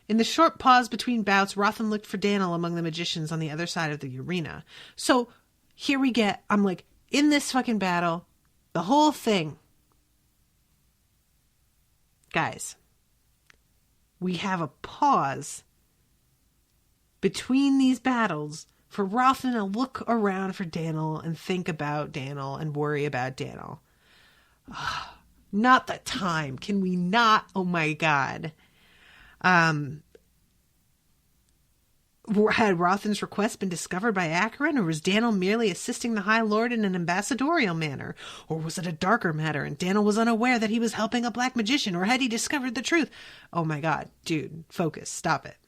In the short pause between bouts, Rothan looked for Daniel among the magicians on the other side of the arena. So here we get, I'm like, in this fucking battle, the whole thing. Guys, we have a pause between these battles for Rothan to look around for Daniel and think about Daniel and worry about Daniel. Not the time. Can we not? Oh my God. Had Rothan's request been discovered by Acheron, or was Daniel merely assisting the High Lord in an ambassadorial manner? Or was it a darker matter, and Daniel was unaware that he was helping a black magician, or had he discovered the truth? Oh my God, dude, focus, stop it.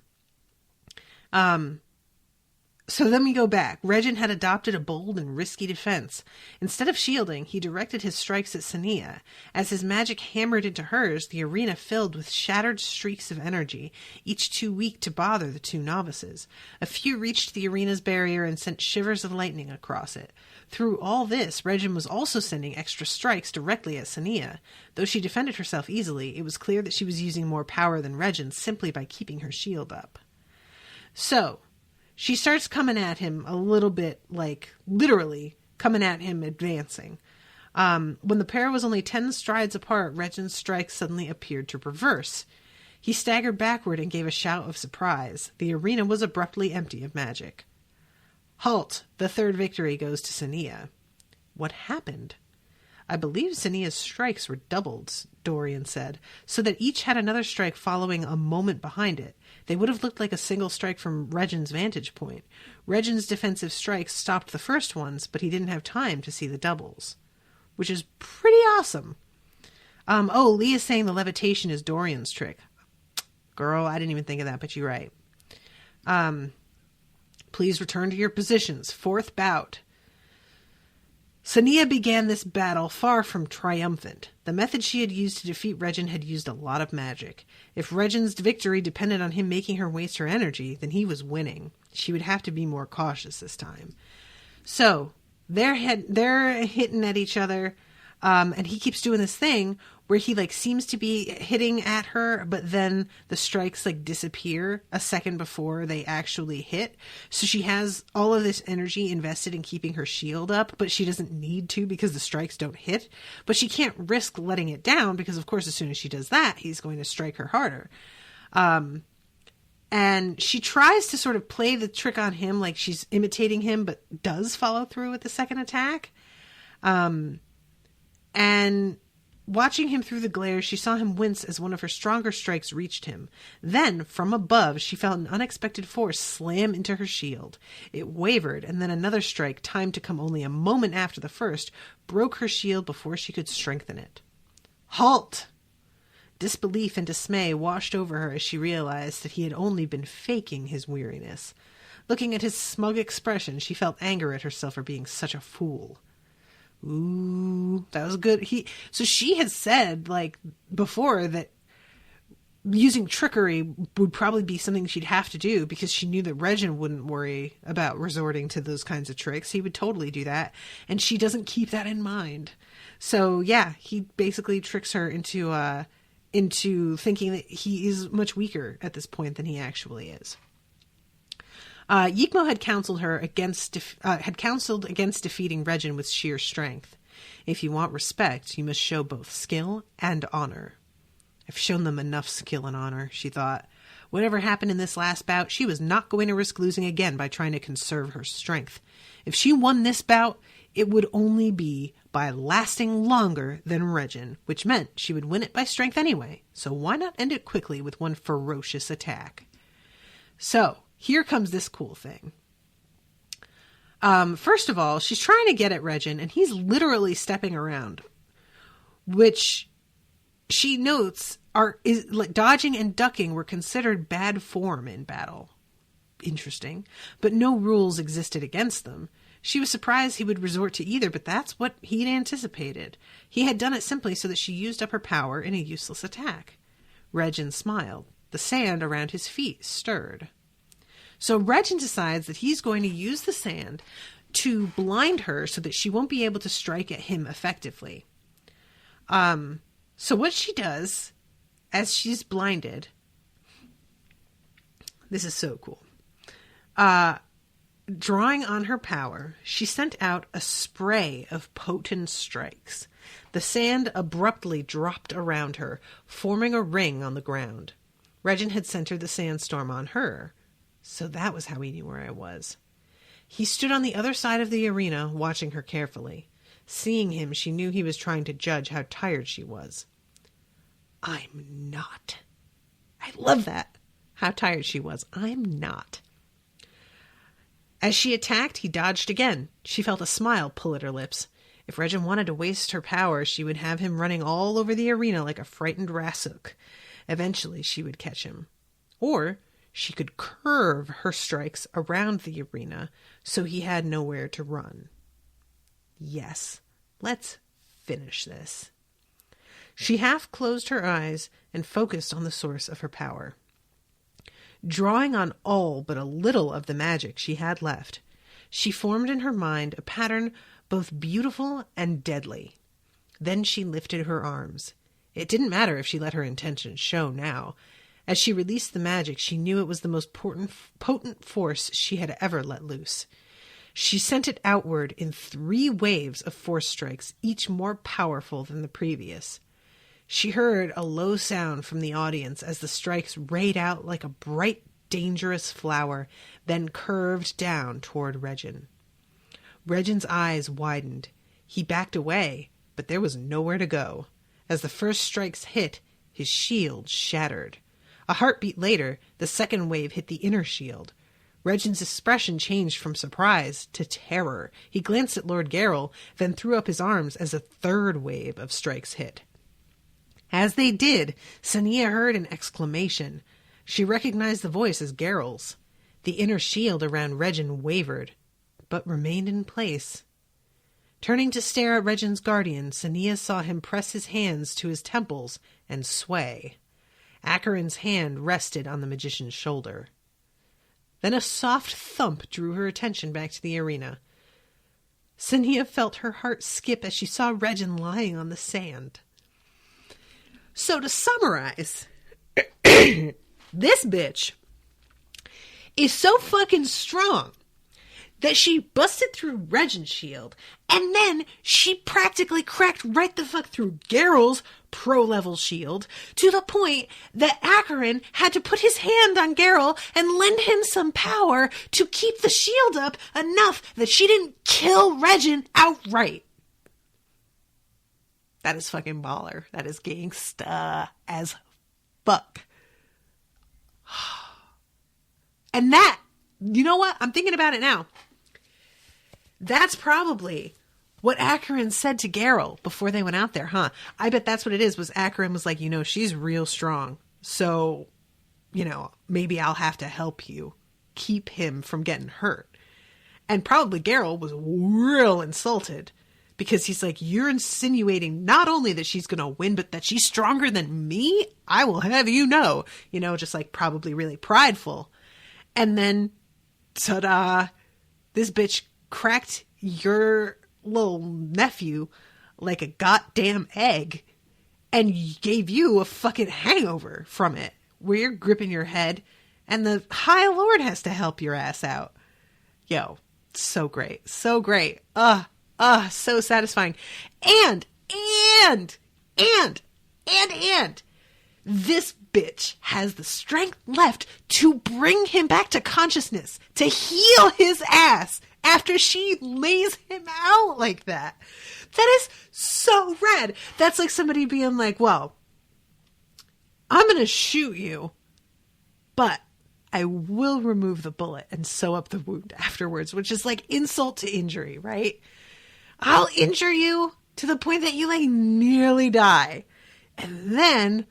So then we go back. Regin had adopted a bold and risky defense. Instead of shielding, he directed his strikes at Sonea. As his magic hammered into hers, the arena filled with shattered streaks of energy, each too weak to bother the 2 novices. A few reached the arena's barrier and sent shivers of lightning across it. Through all this, Regin was also sending extra strikes directly at Sonea. Though she defended herself easily, it was clear that she was using more power than Regin simply by keeping her shield up. So she starts coming at him a little bit, literally coming at him, advancing. When the pair was only 10 strides apart, Regin's strike suddenly appeared to reverse. He staggered backward and gave a shout of surprise. The arena was abruptly empty of magic. Halt! The 3rd victory goes to Sonea. What happened? I believe Sonea's strikes were doubled, Dorian said, so that each had another strike following a moment behind it. They would have looked like a single strike from Regin's vantage point. Regin's defensive strikes stopped the first ones, but he didn't have time to see the doubles. Which is pretty awesome. Lee is saying the levitation is Dorian's trick. Girl, I didn't even think of that, but you're right. Please return to your positions. 4th bout. Sonea began this battle far from triumphant. The method she had used to defeat Regin had used a lot of magic. If Regin's victory depended on him making her waste her energy, then he was winning. She would have to be more cautious this time. So, they're hitting at each other. And he keeps doing this thing where he like seems to be hitting at her, but then the strikes like disappear a second before they actually hit. So she has all of this energy invested in keeping her shield up, but she doesn't need to because the strikes don't hit. But she can't risk letting it down because, of course, as soon as she does that, he's going to strike her harder. And she tries to sort of play the trick on him like she's imitating him, but does follow through with the second attack. And watching him through the glare, she saw him wince as one of her stronger strikes reached him. Then, from above, she felt an unexpected force slam into her shield. It wavered, and then another strike, timed to come only a moment after the first, broke her shield before she could strengthen it. Halt! Disbelief and dismay washed over her as she realized that he had only been faking his weariness. Looking at his smug expression, she felt anger at herself for being such a fool. Ooh, that was good. So she had said, like, before that using trickery would probably be something she'd have to do because she knew that Regin wouldn't worry about resorting to those kinds of tricks. He would totally do that, and she doesn't keep that in mind. So, yeah, he basically tricks her into thinking that he is much weaker at this point than he actually is. Yikmo had counseled against defeating Regin with sheer strength. If you want respect, you must show both skill and honor. I've shown them enough skill and honor, she thought. Whatever happened in this last bout, she was not going to risk losing again by trying to conserve her strength. If she won this bout, it would only be by lasting longer than Regin, which meant she would win it by strength anyway. So why not end it quickly with one ferocious attack? So, here comes this cool thing. First of all, she's trying to get at Regin, and he's literally stepping around, which she notes is like dodging and ducking were considered bad form in battle. Interesting, but no rules existed against them. She was surprised he would resort to either, but that's what he'd anticipated. He had done it simply so that she used up her power in a useless attack. Regin smiled. The sand around his feet stirred. So Regin decides that he's going to use the sand to blind her so that she won't be able to strike at him effectively. So what she does, as she's blinded, this is so cool. Drawing on her power, she sent out a spray of potent strikes. The sand abruptly dropped around her, forming a ring on the ground. Regin had centered the sandstorm on her. So that was how he knew where I was. He stood on the other side of the arena, watching her carefully. Seeing him, she knew he was trying to judge how tired she was. I'm not. I love that. How tired she was. I'm not. As she attacked, he dodged again. She felt a smile pull at her lips. If Regin wanted to waste her power, she would have him running all over the arena like a frightened Rasuk. Eventually, she would catch him. Or she could curve her strikes around the arena so he had nowhere to run. Yes, let's finish this. She half closed her eyes and focused on the source of her power. Drawing on all but a little of the magic she had left, she formed in her mind a pattern both beautiful and deadly. Then she lifted her arms. It didn't matter if she let her intentions show now. As she released the magic, she knew it was the most potent force she had ever let loose. She sent it outward in 3 waves of force strikes, each more powerful than the previous. She heard a low sound from the audience as the strikes rayed out like a bright, dangerous flower, then curved down toward Regin. Regin's eyes widened. He backed away, but there was nowhere to go. As the first strikes hit, his shield shattered. A heartbeat later, the second wave hit the inner shield. Regin's expression changed from surprise to terror. He glanced at Lord Garrel, then threw up his arms as a third wave of strikes hit. As they did, Sonea heard an exclamation. She recognized the voice as Garrel's. The inner shield around Regin wavered, but remained in place. Turning to stare at Regin's guardian, Sonea saw him press his hands to his temples and sway. Acheron's hand rested on the magician's shoulder. Then a soft thump drew her attention back to the arena. Sonea felt her heart skip as she saw Regin lying on the sand. So to summarize, this bitch is so fucking strong that she busted through Regin's shield, and then she practically cracked right the fuck through Geralt's pro-level shield, to the point that Acheron had to put his hand on Geralt and lend him some power to keep the shield up enough that she didn't kill Regin outright. That is fucking baller. That is gangsta as fuck. And that, you know what? I'm thinking about it now. That's probably what Acheron said to Geralt before they went out there, huh? I bet that's what it is, was Acheron was like, she's real strong. So, maybe I'll have to help you keep him from getting hurt. And probably Geralt was real insulted because he's like, you're insinuating not only that she's going to win, but that she's stronger than me? I will have you know. Just like probably really prideful. And then, ta-da, this bitch cracked your little nephew like a goddamn egg and gave you a fucking hangover from it, where you're gripping your head and the High Lord has to help your ass out. Yo, so great. So great. So satisfying. And this bitch has the strength left to bring him back to consciousness, to heal his ass after she lays him out like that. That is so rad. That's like somebody being like, well, I'm going to shoot you, but I will remove the bullet and sew up the wound afterwards, which is like insult to injury, right? I'll injure you to the point that you like nearly die. And then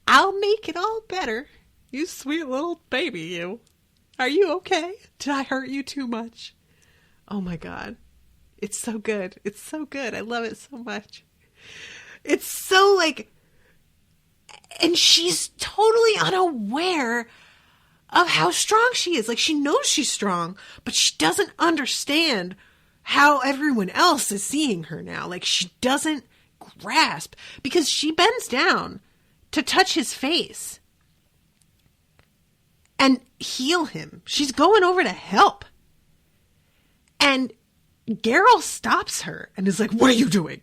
I'll make it all better. You sweet little baby, you. Are you okay? Did I hurt you too much? Oh my God. It's so good. It's so good. I love it so much. It's so like, and she's totally unaware of how strong she is. Like, she knows she's strong, but she doesn't understand how everyone else is seeing her now. Like, she doesn't grasp, because she bends down to touch his face and heal him. She's going over to help. And Geralt stops her and is like, what are you doing?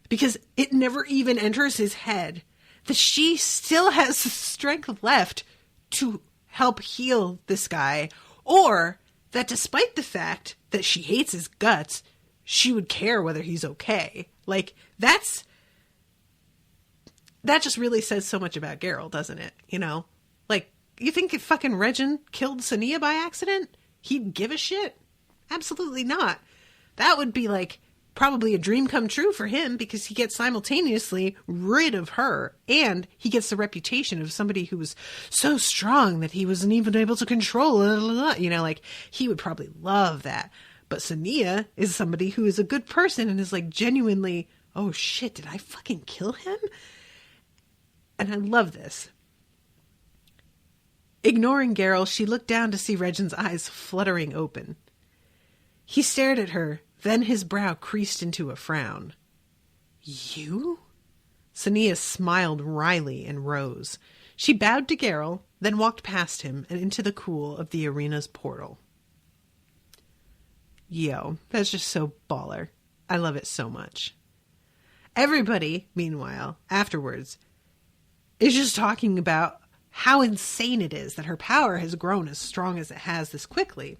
Because it never even enters his head that she still has strength left to help heal this guy, or that despite the fact that she hates his guts, she would care whether he's okay. Like, that just really says so much about Geralt, doesn't it? Like, you think if fucking Regin killed Sonea by accident, he'd give a shit? Absolutely not. That would be like probably a dream come true for him, because he gets simultaneously rid of her, and he gets the reputation of somebody who was so strong that he wasn't even able to control it. Like, he would probably love that. But Sonea is somebody who is a good person and is like genuinely, oh shit, did I fucking kill him? And I love this. Ignoring Geralt, she looked down to see Regin's eyes fluttering open. He stared at her, then his brow creased into a frown. You? Sonea smiled wryly and rose. She bowed to Geralt, then walked past him and into the cool of the arena's portal. Yo, that's just so baller. I love it so much. Everybody, meanwhile, afterwards, is just talking about how insane it is that her power has grown as strong as it has this quickly.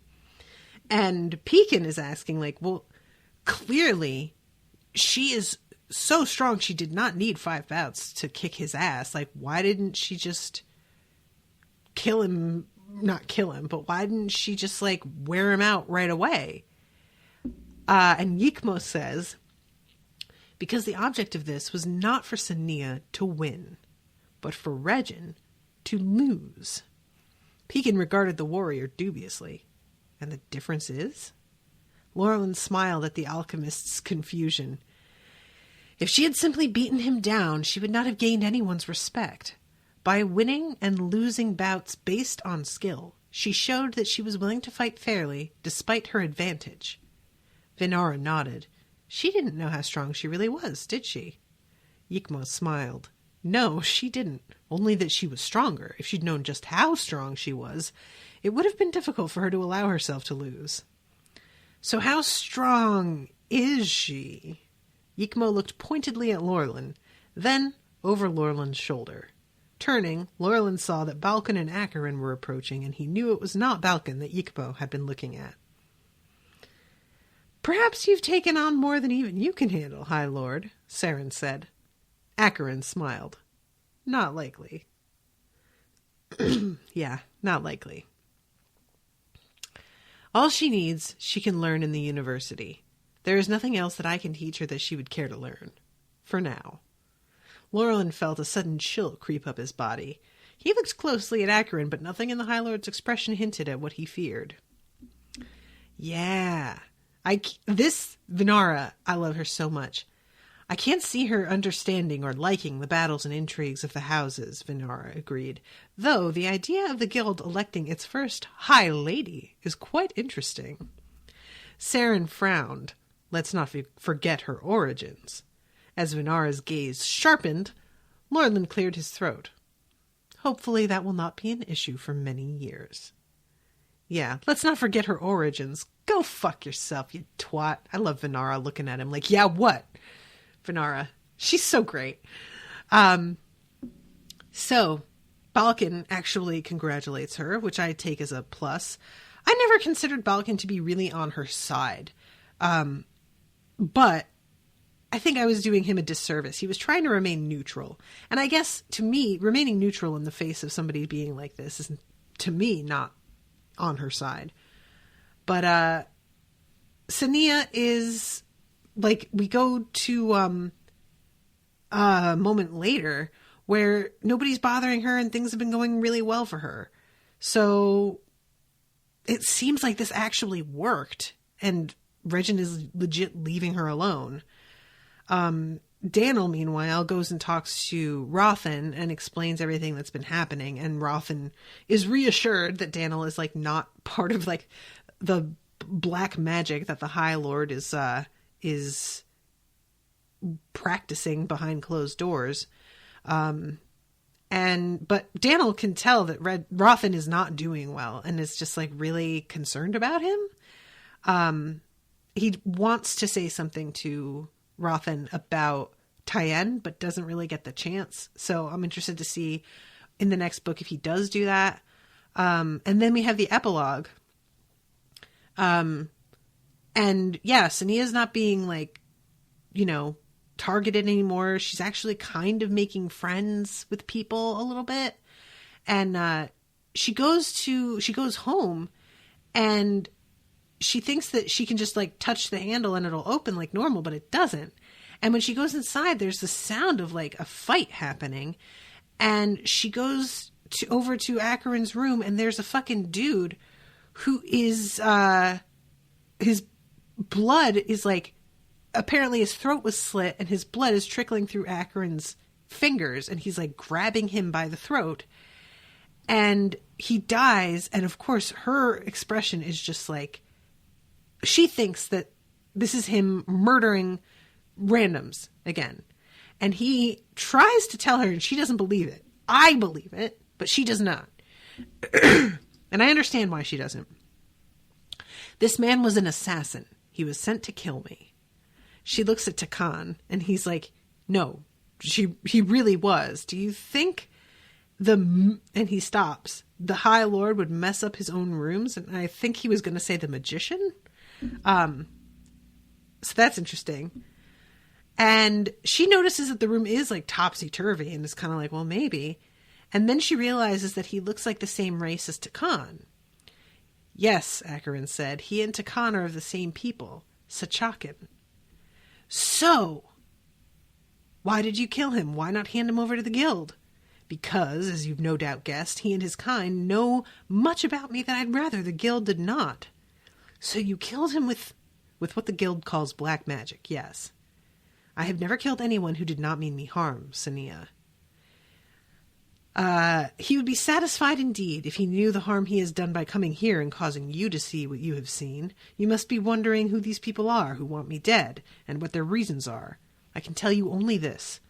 And Pekin is asking, like, well, clearly she is so strong she did not need 5 bouts to kick his ass. Like, why didn't she just kill him? Not kill him, but why didn't she just, like, wear him out right away? And Yikmo says, because the object of this was not for Sonea to win, but for Regin to lose. Pekin regarded the warrior dubiously. And the difference is? Laurelin smiled at the alchemist's confusion. If she had simply beaten him down, she would not have gained anyone's respect. By winning and losing bouts based on skill, she showed that she was willing to fight fairly despite her advantage. Vinara nodded. She didn't know how strong she really was, did she? Yikmo smiled. No, she didn't. Only that she was stronger. If she'd known just how strong she was, it would have been difficult for her to allow herself to lose. So how strong is she? Yikmo looked pointedly at Lorlin, then over Lorlin's shoulder. Turning, Lorlin saw that Balkan and Acheron were approaching, and he knew it was not Balkan that Yikmo had been looking at. Perhaps you've taken on more than even you can handle, High Lord, Saren said. Acheron smiled. Not likely. Yeah, not likely. All she needs, she can learn in the university. There is nothing else that I can teach her that she would care to learn. For now. Lorlin felt a sudden chill creep up his body. He looked closely at Acheron, but nothing in the High Lord's expression hinted at what he feared. Yeah. This Vinara, I love her so much. I can't see her understanding or liking the battles and intrigues of the houses, Vinara agreed, though the idea of the guild electing its first High Lady is quite interesting. Saren frowned. Let's not forget her origins. As Vinara's gaze sharpened, Lorlin cleared his throat. Hopefully that will not be an issue for many years. Yeah, let's not forget her origins. Go fuck yourself, you twat. I love Vinara looking at him like, yeah, what? Vinara, she's so great. So, Balkan actually congratulates her, which I take as a plus. I never considered Balkan to be really on her side. But I think I was doing him a disservice. He was trying to remain neutral. And I guess, to me, remaining neutral in the face of somebody being like this is, to me, not on her side. But Sonea is, like, we go to a moment later where nobody's bothering her and things have been going really well for her. So it seems like this actually worked, and Regin is legit leaving her alone. Daniel, meanwhile, goes and talks to Rothan and explains everything that's been happening, and Rothan is reassured that Daniel is, like, not part of, like, the black magic that the High Lord is practicing behind closed doors. But Daniel can tell that Rothan is not doing well and is just, like, really concerned about him. He wants to say something to Rothan about Tyen, but doesn't really get the chance. So I'm interested to see in the next book if he does do that. And then we have the epilogue. And yeah, Sonea's not being, like, targeted anymore. She's actually kind of making friends with people a little bit. And she goes home, and she thinks that she can just, like, touch the handle and it'll open like normal, but it doesn't. And when she goes inside, there's the sound of, like, a fight happening. And she goes over to Acheron's room, and there's a fucking dude who is, his blood is, like, apparently his throat was slit and his blood is trickling through Acheron's fingers, and he's, like, grabbing him by the throat. And he dies, and of course her expression is just like, she thinks that this is him murdering randoms again. And he tries to tell her, and she doesn't believe it. I believe it, but she does not. And I understand why she doesn't. This man was an assassin. He was sent to kill me. She looks at Takan, and he's like, no, he really was. Do you think and he stops. The High Lord would mess up his own rooms, and I think he was going to say the magician. So that's interesting. And she notices that the room is, like, topsy-turvy, and is kind of like, well, maybe. And then she realizes that he looks like the same race as Takan. Yes, Acheron said, he and Takan are of the same people, Sachakin. So, why did you kill him? Why not hand him over to the guild? Because, as you've no doubt guessed, he and his kind know much about me that I'd rather the guild did not. So you killed him with what the guild calls black magic, yes. I have never killed anyone who did not mean me harm, Sonea. He would be satisfied indeed if he knew the harm he has done by coming here and causing you to see what you have seen. You must be wondering who these people are who want me dead, and what their reasons are. I can tell you only this.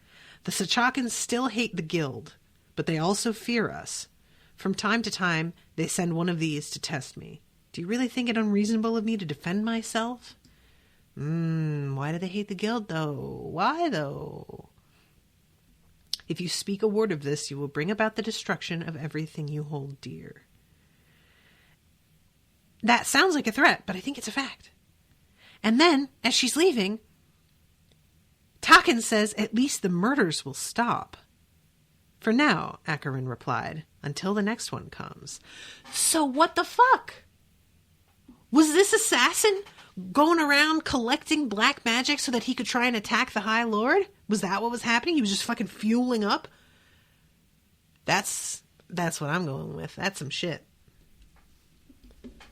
The Sachakans still hate the guild, but they also fear us. From time to time, they send one of these to test me. Do you really think it unreasonable of me to defend myself? Why do they hate the guild, though? Why, though? If you speak a word of this, you will bring about the destruction of everything you hold dear. That sounds like a threat, but I think it's a fact. And then, as she's leaving, Taken says at least the murders will stop. For now, Acheron replied, until the next one comes. So what the fuck? Was this assassin going around collecting black magic so that he could try and attack the High Lord? Was that what was happening? He was just fucking fueling up? That's what I'm going with. That's some shit.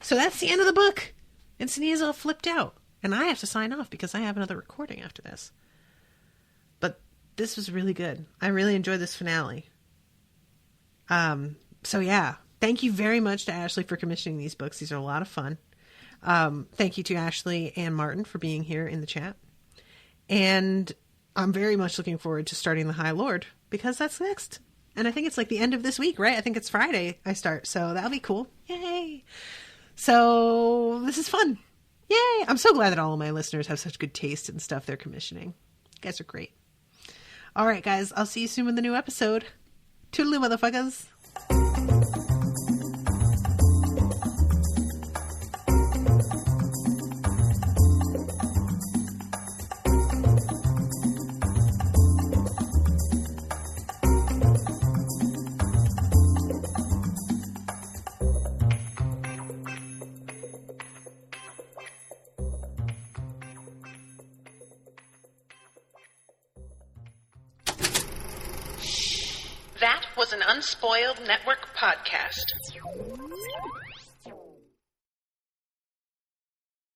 So that's the end of the book. And Sonea's all flipped out. And I have to sign off because I have another recording after this. But this was really good. I really enjoyed this finale. So yeah, thank you very much to Ashley for commissioning these books. These are a lot of fun. Thank you to Ashley and Martin for being here in the chat. And I'm very much looking forward to starting the High Lord, because that's next. And I think it's like the end of this week, right? I think it's Friday I start, so that'll be cool. Yay! So this is fun. Yay! I'm so glad that all of my listeners have such good taste in stuff they're commissioning. You guys are great. All right, guys, I'll see you soon with the new episode. Toodaloo, motherfuckers. That was an Unspoiled Network podcast.